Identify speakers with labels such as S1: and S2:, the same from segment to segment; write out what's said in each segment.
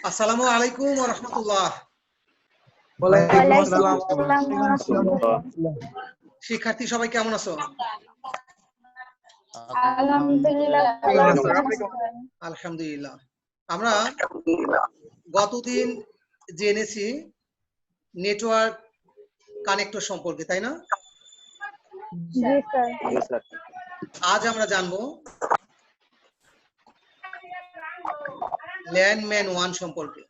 S1: আসসালামু আলাইকুম ওয়া রাহমাতুল্লাহ।
S2: ওয়ালাইকুম আসসালাম।
S1: শিক্ষার্থী সবাই কেমন আছো? আলহামদুলিল্লাহ। আমরা গতদিন জেনেছি নেটওয়ার্ক কানেক্টর সম্পর্কে, তাই না? আজ আমরা জানবো ল্যান্ডম্যান 1 সম্পর্কে।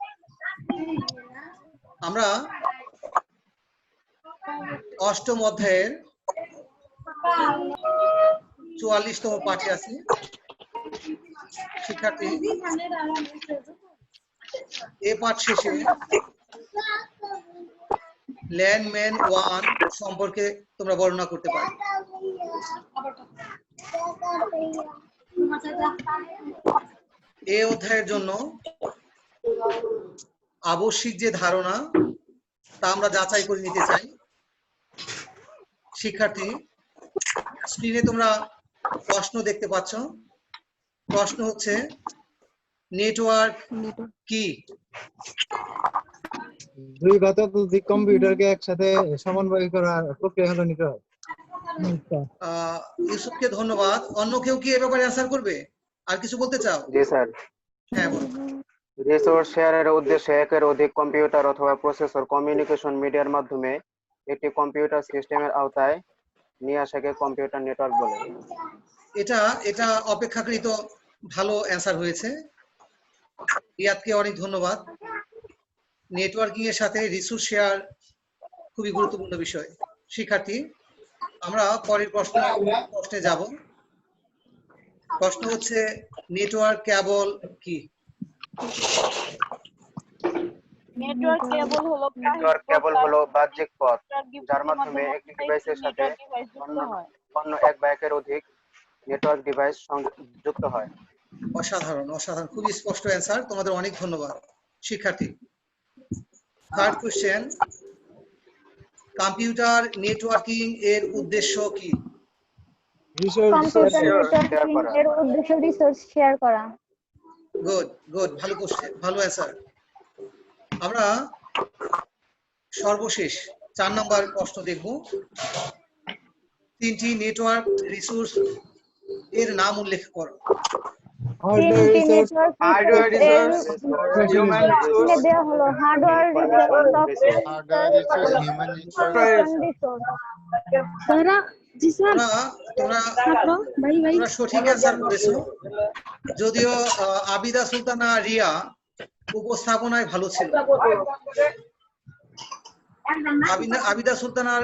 S1: আমরা অষ্টম অধ্যায়ের 44তম পাঠে আছি। শিক্ষার্থী, এ পাঠ শেষে ল্যান্ডম্যান 1 সম্পর্কে তোমরা বর্ণনা করতে পারো। এই অধ্যায়ের জন্য আবশ্যিক যে ধারণা তা আমরা যাচাই করে নিতে চাই। শিক্ষার্থী, স্ক্রিনে তোমরা প্রশ্ন দেখতে পাচ্ছ। প্রশ্ন হচ্ছে নেটওয়ার্ক কি?
S2: দুই ঘাতক কম্পিউটারকে একসাথে সমন্বয় করার প্রক্রিয়া হলো নেটওয়ার্ক।
S1: ইউসুফকে ধন্যবাদ। অন্য কেউ কি এ ব্যাপারে অ্যান্সার করবে? আর কিছু বলতে চাও?
S3: জি স্যার।
S1: হ্যাঁ, বলো।
S3: রিসোর্স শেয়ারের উদ্দেশ্যে একের অধিক কম্পিউটার অথবা প্রসেসর কমিউনিকেশন মিডিয়ার মাধ্যমে একটি কম্পিউটার সিস্টেমের আওতায় নিয়ে আসাকে কম্পিউটার নেটওয়ার্ক বলে।
S1: এটা অপেক্ষাকৃত ভালো অ্যান্সার হয়েছে। রিয়াদকে অনেক ধন্যবাদ। নেটওয়ার্কিং এর সাথে রিসোর্স শেয়ার খুবই গুরুত্বপূর্ণ বিষয়। শিক্ষার্থী, আমরা পরের প্রশ্নে যাব। প্রশ্ন হচ্ছে নেটওয়ার্ক কেবল কি?
S4: নেটওয়ার্ক কেবল হলো
S3: বাহ্যিক পথ যার মাধ্যমে একটি ডিভাইসের সাথে অন্য এক বা একের অধিক নেটওয়ার্ক ডিভাইস যুক্ত হয়।
S1: অসাধারণ, অসাধারণ, খুবই স্পষ্ট অ্যান্সার। তোমাদের অনেক ধন্যবাদ। শিক্ষার্থী, থার্ড কোশ্চেন, কম্পিউটার নেটওয়ার্কিং এর উদ্দেশ্য কি?
S5: রিসোর্স শেয়ার করা।
S1: গুড, ভালো কোশ্চেন, ভালো অ্যান্সার। আমরা সর্বশেষ 4 নম্বর প্রশ্ন দেখব। 3টি নেটওয়ার্ক রিসোর্স এর নাম উল্লেখ করো।
S2: হার্ডওয়্যার রিসোর্স, হিউম্যান রিসোর্স,
S5: দেওয়া হলো হার্ডওয়্যার
S1: তোমরা সঠিক অ্যান্সার করেছো। যদিও আবিদা সুলতানা রিয়া উপস্থাপনায় ভালো ছিল। আবিদা সুলতানার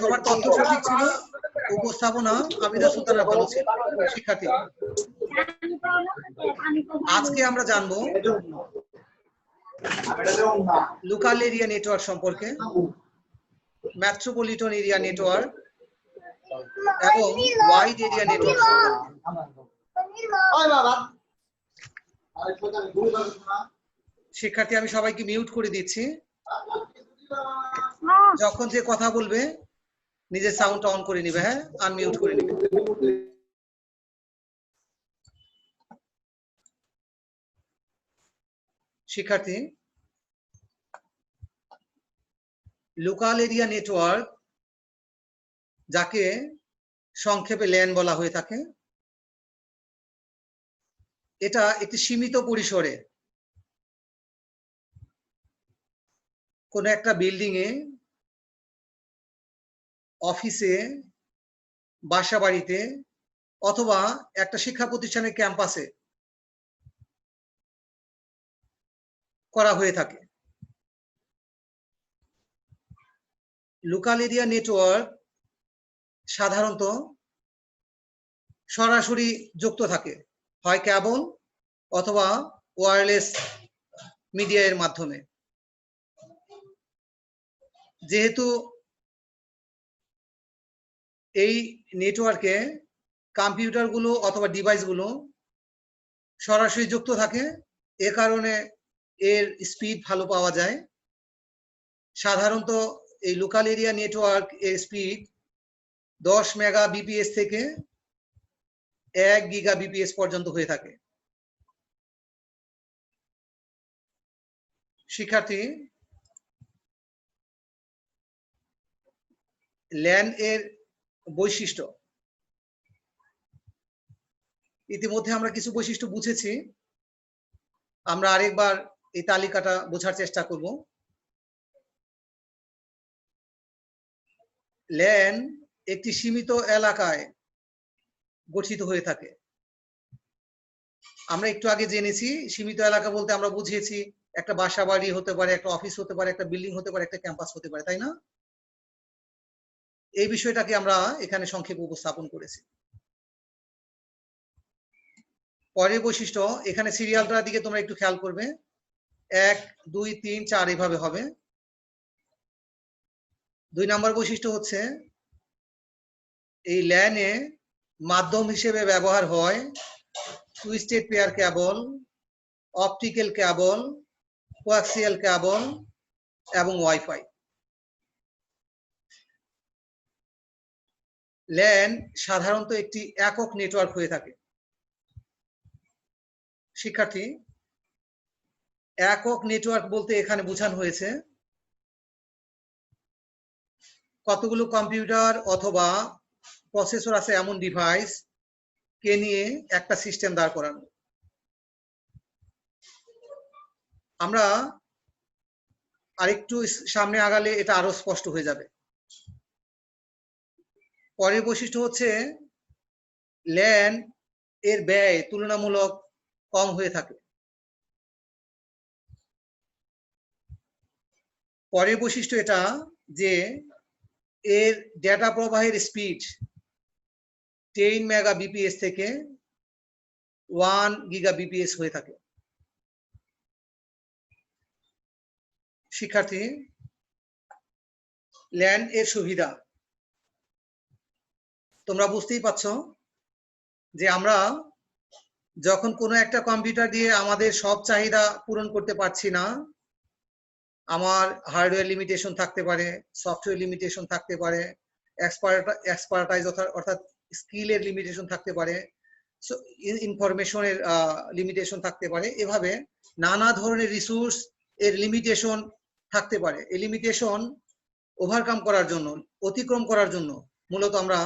S1: সবার তথ্য সঠিক ছিল, উপস্থাপনা আবিদা সুলতানার ভালো ছিল। শিক্ষার্থী, আজকে আমরা জানবো লোকাল এরিয়া নেটওয়ার্ক সম্পর্কে, মেট্রোপলিটন এরিয়া নেটওয়ার্ক এবং ওয়াইড এরিয়া নেটওয়ার্ক সম্পর্কে। শিক্ষার্থী, আমি সবাইকে মিউট করে দিচ্ছি। যখন যে কথা বলবে নিজের সাউন্ডটা অন করে নিবে, হ্যাঁ, আনমিউট করে নিবে। শিক্ষার্থী, লোকাল এরিয়া নেটওয়ার্ক, যাকে সংক্ষেপে ল্যান বলা হয়ে থাকে, এটা একটি সীমিত পরিসরে কোন একটা বিল্ডিং এ, অফিসে, বাসা বাড়িতে অথবা একটা শিক্ষা প্রতিষ্ঠানের ক্যাম্পাসে করা হয়ে থাকে। লোকাল এরিয়া নেটওয়ার্ক সাধারণত সরাসরি যুক্ত থাকে, হয় কেবল অথবা ওয়্যারলেস মিডিয়া এর মাধ্যমে। যেহেতু এই নেটওয়ার্কে কম্পিউটারগুলো অথবা ডিভাইসগুলো সরাসরি যুক্ত থাকে, এ কারণে এর স্পিড ভালো পাওয়া যায়। সাধারণত এই লোকাল এরিয়া নেটওয়ার্ক এর স্পিড 10 মেগা বিপিএস থেকে 1 গিগা বিপিএস পর্যন্ত হয়ে থাকে। শিক্ষার্থী, ল্যান এর বৈশিষ্ট্য, ইতিমধ্যে আমরা কিছু বৈশিষ্ট্য বুঝেছি, আমরা আরেকবার এই তালিকাটা বোঝার চেষ্টা করব। ল্যান একটি সীমিত এলাকায় গঠিত হয়ে থাকে। আমরা একটু আগে জেনেছি সীমিত এলাকা বলতে আমরা বুঝিয়েছি একটা বাসা বাড়ি হতে পারে, একটা অফিস হতে পারে, একটা বিল্ডিং হতে পারে, একটা ক্যাম্পাস হতে পারে, তাই না? এই বিষয়টাকে আমরা এখানে সংক্ষেপে উপস্থাপন করেছি। পরের বৈশিষ্ট্য, এখানে সিরিয়ালটার দিকে তোমরা একটু খেয়াল করবে, 1 2 3 4 এভাবে হবে। 2 নম্বর বৈশিষ্ট্য হচ্ছে এই ল্যানে মাধ্যম হিসেবে ব্যবহার হয় twisted pair cable, optical cable, coaxial cable এবং ওয়াইফাই। ল্যান সাধারণত একটি একক নেটওয়ার্ক হয়ে থাকে। শিক্ষার্থী, একক নেটওয়ার্ক বলতে এখানে বোঝানো হয়েছে কতগুলো কম্পিউটার অথবা প্রসেসর আছে এমন ডিভাইস কে নিয়ে একটা সিস্টেম দাঁড় করানো। আমরা আরেকটু সামনে আগালে এটা আরো স্পষ্ট হয়ে যাবে। পরের বৈশিষ্ট্য হচ্ছে ল্যান এর ব্যয় তুলনামূলক কম হয়ে থাকে। পরের বৈশিষ্ট্য এটা যে এর ডেটা প্রবাহের স্পিড 10 মেগাবিপিএস থেকে 1 গিগাবিপিএস হয়ে থাকে। শিক্ষার্থী, ল্যান এর সুবিধা তোমরা বুঝতেই পারছো যে আমরা যখন কোনো একটা কম্পিউটার দিয়ে আমাদের সব চাহিদা পূরণ করতে পারছি না, আমার হার্ডওয়্যার লিমিটেশন থাকতে পারে, সফটওয়্যার লিমিটেশন থাকতে পারে, এক্সপার্টাইজ অর্থাৎ স্কিলের লিমিটেশন থাকতে পারে, ইনফরমেশনের লিমিটেশন থাকতে পারে, এভাবে নানা ধরনের রিসোর্স এর লিমিটেশন থাকতে পারে। এই লিমিটেশন ওভারকাম করার জন্য, অতিক্রম করার জন্য মূলত আমরা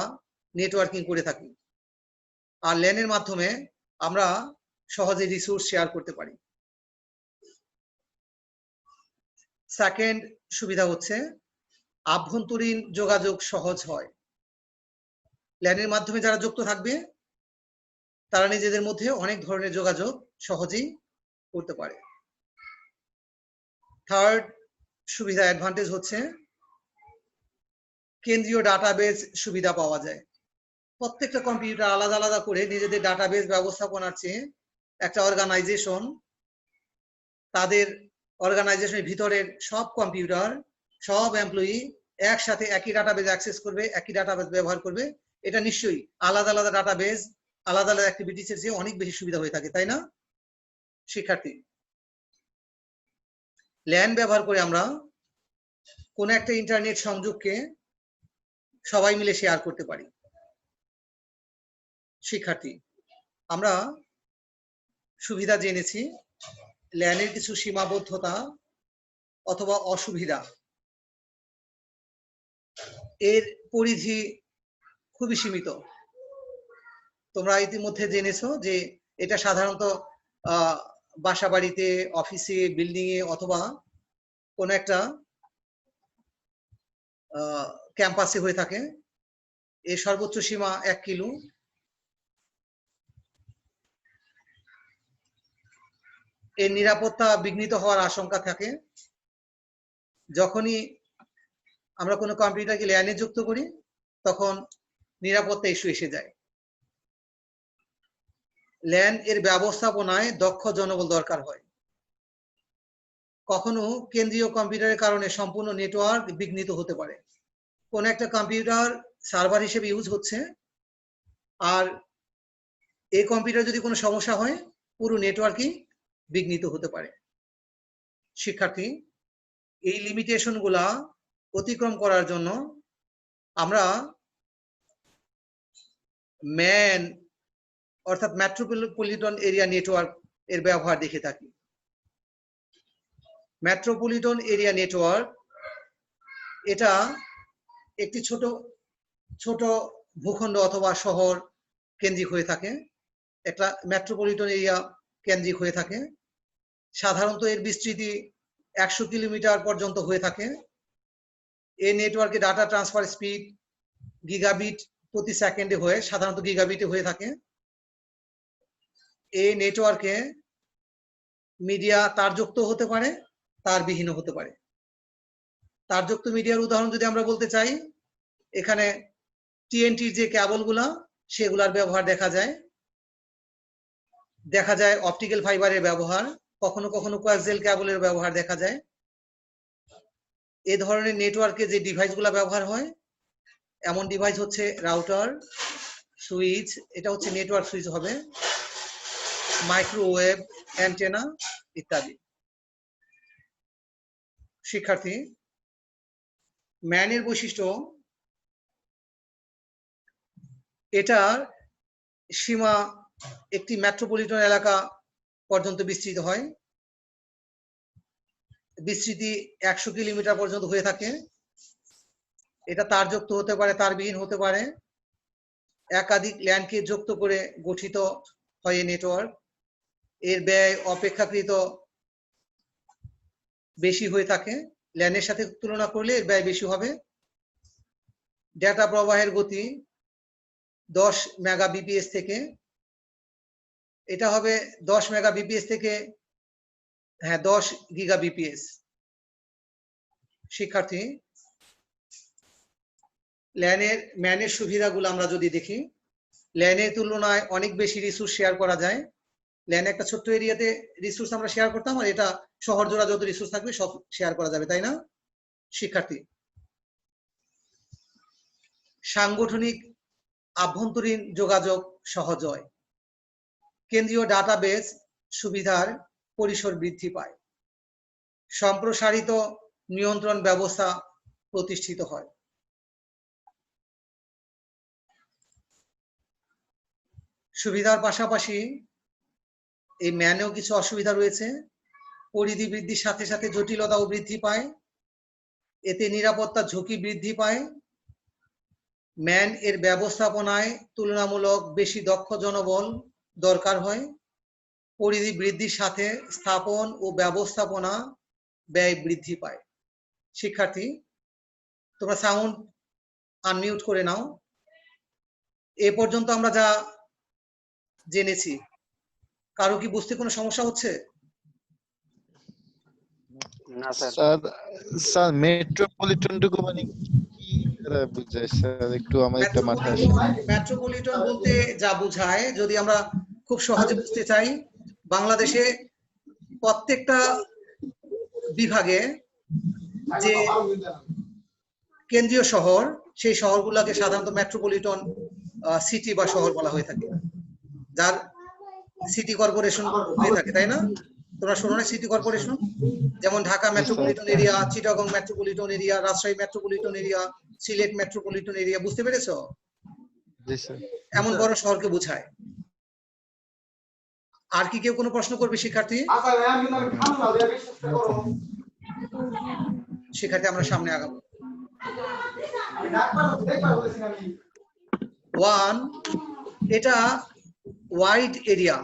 S1: নেটওয়ার্কিং করে থাকি। আর ল্যানের মাধ্যমে আমরা সহজে রিসোর্স শেয়ার করতে পারি। সেকেন্ড সুবিধা হচ্ছে আভ্যন্তরীণ যোগাযোগ সহজ হয়। ল্যানের মাধ্যমে যারা যুক্ত থাকবে তারা নিজেদের মধ্যে অনেক ধরনের যোগাযোগ সহজেই করতে পারে। থার্ড সুবিধা, অ্যাডভান্টেজ হচ্ছে কেন্দ্রীয় ডাটাবেজ সুবিধা পাওয়া যায়। প্রত্যেকটা কম্পিউটার আলাদা আলাদা করে নিজেদের ডাটাবেজ ব্যবস্থাপনার চেয়ে একটা অর্গানাইজেশন তাদের অর্গানাইজেশনের ভিতরের সব কম্পিউটার, সব এমপ্লয়ি একসাথে একই ডাটাবেজ অ্যাক্সেস করবে, একই ডাটাবেজ ব্যবহার করবে, এটা নিশ্চয়ই আলাদা আলাদা ডাটাবেজ, আলাদা আলাদা অ্যাক্টিভিটিসের চেয়ে অনেক বেশি সুবিধা হয়ে থাকে, তাই না? শিক্ষার্থী, ল্যান ব্যবহার করে আমরা কোনো একটা ইন্টারনেট সংযোগকে সবাই মিলে শেয়ার করতে পারি। শিক্ষার্থী, আমরা সুবিধা জেনেছি, ল্যানের কিছু সীমাবদ্ধতা অথবা অসুবিধা। এর পরিধি খুবই সীমিত। তোমরা ইতিমধ্যে জেনেছো যে এটা সাধারণত বাসা বাড়িতে, অফিসে, বিল্ডিং এ অথবা কোনো একটা ক্যাম্পাসে হয়ে থাকে। এর সর্বোচ্চ সীমা 1 কিলো। এর নিরাপত্তা বিঘ্নিত হওয়ার আশঙ্কা থাকে। যখনই আমরা কোনো কম্পিউটারকে ল্যানে যুক্ত করি তখন নিরাপত্তা ইস্যু এসে যায়। ল্যান এর ব্যবস্থাপনায় দক্ষ জনবল দরকার হয়। কখনো কেন্দ্রীয় কম্পিউটারের কারণে সম্পূর্ণ নেটওয়ার্ক বিঘ্নিত হতে পারে। কোন একটা কম্পিউটার সার্ভার হিসেবে ইউজ হচ্ছে আর এই কম্পিউটার যদি কোনো সমস্যা হয় পুরো নেটওয়ার্কই বিঘ্নিত হতে পারে। শিক্ষার্থী, এই লিমিটেশনগুলা অতিক্রম করার জন্য আমরা ম্যান অর্থাৎ মেট্রোপলিটন এরিয়া নেটওয়ার্ক এর ব্যবহার দেখে থাকি। মেট্রোপলিটন এরিয়া নেটওয়ার্ক এটা একটি ছোট ছোট ভূখণ্ড অথবা শহর কেন্দ্রিক হয়ে থাকে। একটা মেট্রোপলিটন এরিয়া কেন্দ্রিক হয়ে থাকে। সাধারণত এর বিস্তৃতি 100 কিলোমিটার পর্যন্ত হয়ে থাকে। এই নেটওয়ার্কে ডাটা ট্রান্সফার স্পিড গিগাবিট প্রতি সেকেন্ডে হয়ে সাধারণত গিগাবিটে হয়ে থাকে। এই নেটওয়ার্কে মিডিয়া তারযুক্ত হতে পারে, তারবিহীন হতে পারে। তারযুক্ত মিডিয়ার উদাহরণ যদি আমরা বলতে চাই, এখানে টিএনটির যে কেবলগুলা সেগুলার ব্যবহার দেখা যায় অপটিক্যাল ফাইবারের ব্যবহার, কখনো কখনো কোয়াক্সিয়াল কেবলের ব্যবহার দেখা যায়। এ ধরনের নেটওয়ার্কে যে ডিভাইসগুলো ব্যবহার হয় এমন ডিভাইস হচ্ছে রাউটার, সুইচ, এটা হচ্ছে নেটওয়ার্ক সুইচ হবে, মাইক্রোওয়েভ অ্যান্টেনা ইত্যাদি। শিক্ষার্থী, ম্যানের বৈশিষ্ট্য, এটার সীমা একটি মেট্রোপলিটন এলাকা পর্যন্ত বিস্তৃত হয়। বিস্তৃতি 100 কিলোমিটার পর্যন্ত হয়ে থাকে। এটা তারযুক্ত হতে পারে, তারবিহীন হতে পারে। একাধিক ল্যানকে যুক্ত করে গঠিত হয় এই নেটওয়ার্ক। এর ব্যয় অপেক্ষাকৃত বেশি হয়ে থাকে। ল্যানের সাথে তুলনা করলে এর ব্যয় বেশি হবে। ডেটা প্রবাহের গতি 10 মেগাবিপিএস থেকে, এটা হবে 10 মেগাবিপিএস থেকে 10 গিগাবিপিএস। শিক্ষার্থী, ম্যানের সুবিধাগুলো আমরা যদি দেখি, ল্যানের তুলনায় অনেক বেশি রিসোর্স শেয়ার করা যায়। ল্যানে একটা ছোট্ট এরিয়াতে রিসোর্স আমরা শেয়ার করতাম, আর এটা শহর জোড়া যত রিসোর্স থাকবে সব শেয়ার করা যাবে, তাই না? শিক্ষার্থী, সাংগঠনিক আভ্যন্তরীণ যোগাযোগ সহজ হয়। কেন্দ্রীয় ডাটাবেস সুবিধার পরিসর বৃদ্ধি পায়। সম্প্রসারিত নিয়ন্ত্রণ ব্যবস্থা প্রতিষ্ঠিত হয়। সুবিধার পাশাপাশি এই ম্যানেও কিছু অসুবিধা রয়েছে। পরিধি বৃদ্ধির সাথে সাথে জটিলতাও বৃদ্ধি পায়। এতে নিরাপত্তা ঝুঁকি বৃদ্ধি পায়। ম্যান এর ব্যবস্থাপনায় তুলনামূলক বেশি দক্ষ জনবল দরকার হয়। পরিধি বৃদ্ধির সাথে স্থাপন ও ব্যবস্থাপনা ব্যয় বৃদ্ধি পায়। শিক্ষার্থী, তোমরা সাউন্ড আনমিউট করে নাও। এ পর্যন্ত আমরা যা জেনেছি, কারো কি বুঝতে কোনো সমস্যা হচ্ছে?
S3: না স্যার।
S2: স্যার মেট্রোপলিটনটুকু মানে কি দ্বারা বুঝায় স্যার, একটু আমার এটা মাথায় আসে না।
S1: মেট্রোপলিটন বলতে যা বোঝায়, যদি আমরা খুব সহজে বুঝতে চাই, বাংলাদেশে প্রত্যেকটা বিভাগে যে কেন্দ্রীয় শহর, সেই শহরগুলোকে সাধারণত মেট্রোপলিটন সিটি বা শহর বলা হয়ে থাকে, যার সিটি কর্পোরেশন হয়ে থাকে, তাই না? তোমরা শোনো না সিটি কর্পোরেশন? যেমন Dhaka metropolitan area, Chittagong metropolitan area, Rajshahi metropolitan area, Sylhet metropolitan area. বুঝতে পেরেছো?
S2: জি স্যার।
S1: এমন বড় শহরকে বোঝায়। আর কি কেউ কোনো প্রশ্ন করবে শিক্ষার্থী? শিক্ষার্থী, আমরা সামনে আগাবো। 1, এটা ওয়াইড এরিয়া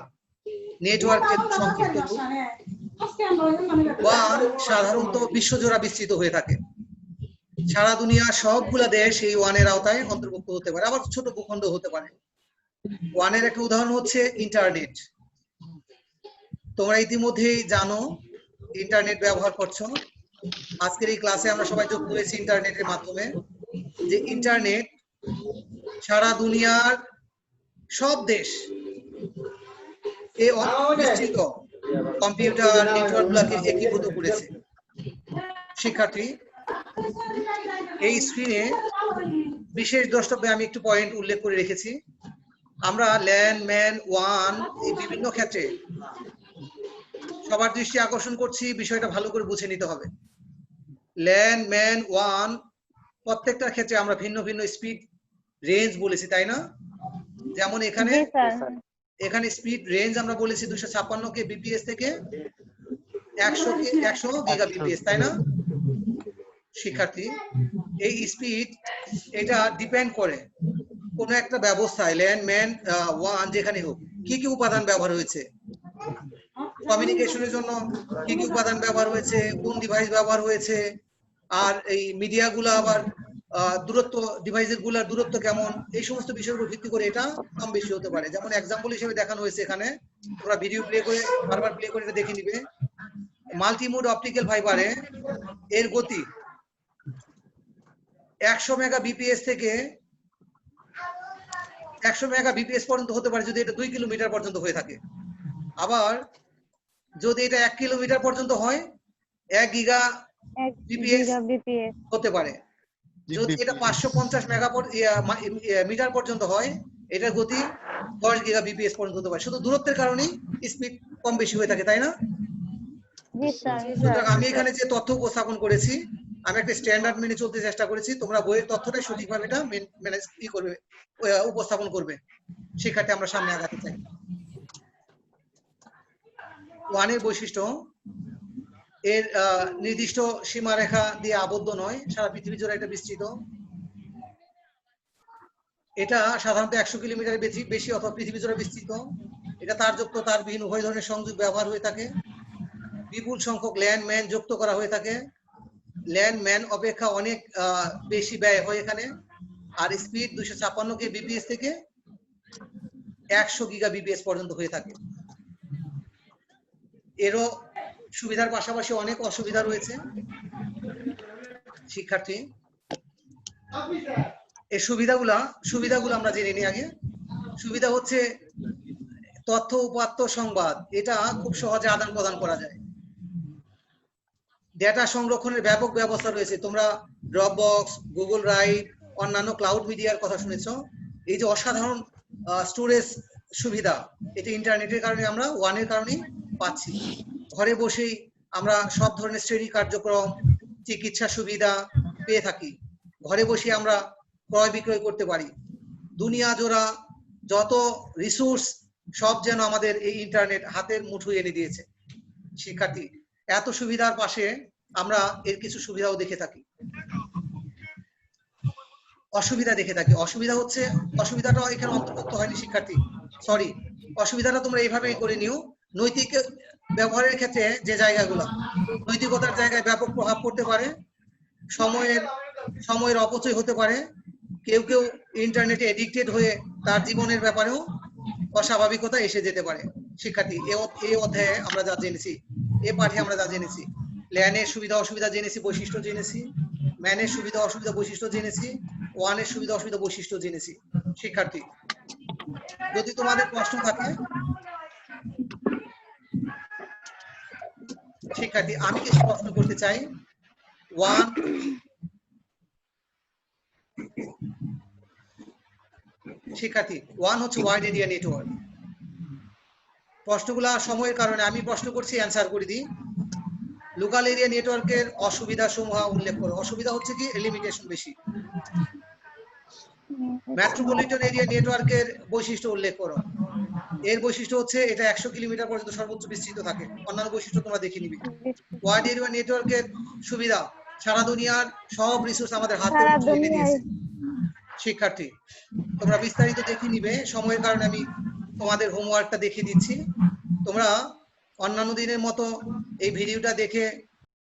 S1: নেটওয়ার্কের সংক্ষিপ্ত রূপ। 1 সাধারণত বিশ্বজোড়া বিস্তৃত হয়ে থাকে। সারা দুনিয়া সবগুলা দেশ এই 1 এর আওতায় অন্তর্ভুক্ত হতে পারে, আবার ছোট ভূখণ্ড হতে পারে। 1 এর একটা উদাহরণ হচ্ছে ইন্টারনেট। তোমরা ইতিমধ্যেই জানো ইন্টারনেট ব্যবহার করছো। আজকের এই ক্লাসে আমরা সবাই যুক্ত হয়েছি ইন্টারনেটের মাধ্যমে। যে ইন্টারনেট সারা দুনিয়ার সব দেশ এই বিস্তৃত কম্পিউটার নেটওয়ার্কগুলোকে একীভূত করেছে। শিক্ষার্থী, এই স্ক্রিনে বিশেষ দ্রষ্টব্যে আমি একটু পয়েন্ট উল্লেখ করে রেখেছি। আমরা ল্যান, ম্যান, ওয়ান এই বিভিন্ন ক্ষেত্রে সবার দৃষ্টি আকর্ষণ করছি, বিষয়টা ভালো করে বুঝে নিতে হবে। ল্যান, ম্যান, ওয়ান প্রত্যেকটার ক্ষেত্রে আমরা ভিন্ন ভিন্ন স্পিড রেঞ্জ বলেছি, তাই না? যেমন এখানে স্পিড রেঞ্জ আমরা বলেছি 256 কে বিপিএস থেকে 100 গিগাবিপিএস, তাই না শিক্ষার্থী? এই স্পিড এটা ডিপেন্ড করে কোন একটা ব্যবস্থায় ল্যান্ড ম্যান ওয়ান যেখানে হোক কি কি উপাদান ব্যবহার হয়েছে, কমিউনিকেশনের জন্য কি কি উপাদান ব্যবহার হয়েছে, কোন ডিভাইস ব্যবহার হয়েছে, আর এই মিডিয়াগুলো আবার দূরত্ব, ডিভাইসের গুলার দূরত্ব কেমন, এই সমস্ত বিষয়ের উপর ভিত্তি করে এটা কম বেশি হতে পারে। যেমন এক্সাম্পল হিসেবে দেখানো হয়েছে এখানে, তোমরা ভিডিও প্লে করে বারবার প্লে করে এটা দেখে নিবে। মাল্টিমোড অপটিক্যাল ফাইবারে এর গতি 100 মেগাবিপিএস থেকে 100 মেগাবিপিএস পর্যন্ত হতে পারে যদি এটা 2 কিলোমিটার পর্যন্ত হয়ে থাকে। আবার যদি এটা 1 কিলোমিটার পর্যন্ত হয় 1 গিগা বিপিএস হতে পারে। যদি এটা 550 মিটার পর্যন্ত হয় এটার গতি 10 গিগা বিপিএস পর্যন্ত হতে পারে। শুধু দূরত্বের কারণেই স্পিড কম বেশি হয়ে থাকে, তাই না? সুতরাং আমি এখানে যে তথ্য উপস্থাপন করেছি আমি একটা স্ট্যান্ডার্ড মেনে চলতে চেষ্টা করেছি। তোমরা বইয়ের তথ্যটাই সঠিকভাবে এটা ম্যানেজ করবে, উপস্থাপন করবে। শিক্ষার্থী আমরা সামনে আগাতে চাই। ওয়ানের বৈশিষ্ট্য এর নির্দিষ্ট সীমারেখা দিয়ে আবদ্ধ নয়, সারা পৃথিবী জুড়ে এটা বিস্তৃত। এটা সাধারণত 100 কিলোমিটার বেশি অথবা পৃথিবী জুড়ে বিস্তৃত। এটা তারযুক্ত তারবিহীন উভয় ধরনের সংযোগ ব্যবহার হয়ে থাকে। বিপুল সংখ্যক ল্যান্ডম্যান যুক্ত করা হয়ে থাকে। ল্যান্ডম্যান অপেক্ষা অনেক বেশি ব্যয় হয় এখানে। আর স্পিড 256 কেবিপিএস থেকে 100 গিগাবিপিএস পর্যন্ত হয়ে থাকে। এরও সুবিধার পাশাপাশি অনেক অসুবিধা রয়েছে শিক্ষার্থী। এই সুবিধাগুলো আমরা জেনে নিই আগে। সুবিধা হচ্ছে তথ্য, উপাত্ত, সংবাদ এটা খুব সহজে আদান প্রদান করা যায়। ডেটা সংরক্ষণের ব্যাপক ব্যবস্থা রয়েছে। তোমরা ড্রপবক্স, গুগল ড্রাইভ, অন্যান্য ক্লাউড মিডিয়ার কথা শুনেছ। এই যে অসাধারণ স্টোরেজ সুবিধা, এটা ইন্টারনেটের কারণে আমরা ওয়ানের কারণেই পাচ্ছি। ঘরে বসেই আমরা সব ধরনের শ্রেণী কার্যক্রম, চিকিৎসা সুবিধা পেয়ে থাকি। ঘরে বসে আমরা ক্রয় বিক্রয় করতে পারি। দুনিয়া জোড়া যত রিসোর্স সব যেন আমাদের এই ইন্টারনেট হাতের মুঠোয় এনে দিয়েছে। শিক্ষার্থী, এত সুবিধার পাশে আমরা এর কিছু সুবিধাও দেখে থাকি, অসুবিধা দেখে থাকি। অসুবিধাটা এখানে অন্তর্ভুক্ত হয়নি শিক্ষার্থী, সরি। অসুবিধাটা তোমরা এইভাবেই করে নিও। নৈতিক ব্যবহারের ক্ষেত্রে যে জায়গাগুলো, নৈতিকতার জায়গায় ব্যাপক প্রভাব পড়তে পারে। সময়ের অপচয় হতে পারে। কেউ কেউ ইন্টারনেটে এডিক্টেড হয়ে তার জীবনের ব্যাপারেও অস্বাভাবিকতা এসে যেতে পারে। শিক্ষার্থী, এই অধ্যায়ে আমরা যা জেনেছি, এ পাঠে আমরা যা জেনেছি, ল্যানের সুবিধা অসুবিধা জেনেছি, বৈশিষ্ট্য জেনেছি, ম্যানের সুবিধা অসুবিধা বৈশিষ্ট্য জেনেছি, ওয়ানের সুবিধা অসুবিধা বৈশিষ্ট্য জেনেছি। শিক্ষার্থী, যদি তোমাদের প্রশ্ন থাকে, শিক্ষার্থী আমি কিছু প্রশ্ন করতে চাই। শিক্ষার্থী, ওয়ান হচ্ছে ওয়াইড এরিয়া নেটওয়ার্ক। প্রশ্নগুলা সময়ের কারণে আমি প্রশ্ন করছি, অ্যান্সার করে দিই। লোকাল এরিয়া নেটওয়ার্কের অসুবিধা সমূহ উল্লেখ করো। অসুবিধা হচ্ছে কি, লিমিটেশন বেশি। মেট্রোপলিটন এরিয়া নেটওয়ার্কের বৈশিষ্ট্য উল্লেখ করো। এর বৈশিষ্ট্য হচ্ছে এটা 100 কিলোমিটার পর্যন্ত সর্বোচ্চ বিস্তৃত থাকে। অন্যান্য বৈশিষ্ট্য তোমরা দেখে নিবে। ওয়াইড এরিয়া নেটওয়ার্কের সুবিধা, সারা দুনিয়ার সব রিসোর্স আমাদের হাতে এনে দিয়েছে। শিক্ষার্থী, তোমরা বিস্তারিত দেখে নিবে। সময়ের কারণে আমি তোমাদের হোমওয়ার্কটা দেখিয়ে দিচ্ছি। তোমরা অন্যান্য দিনের মতো এই ভিডিওটা দেখে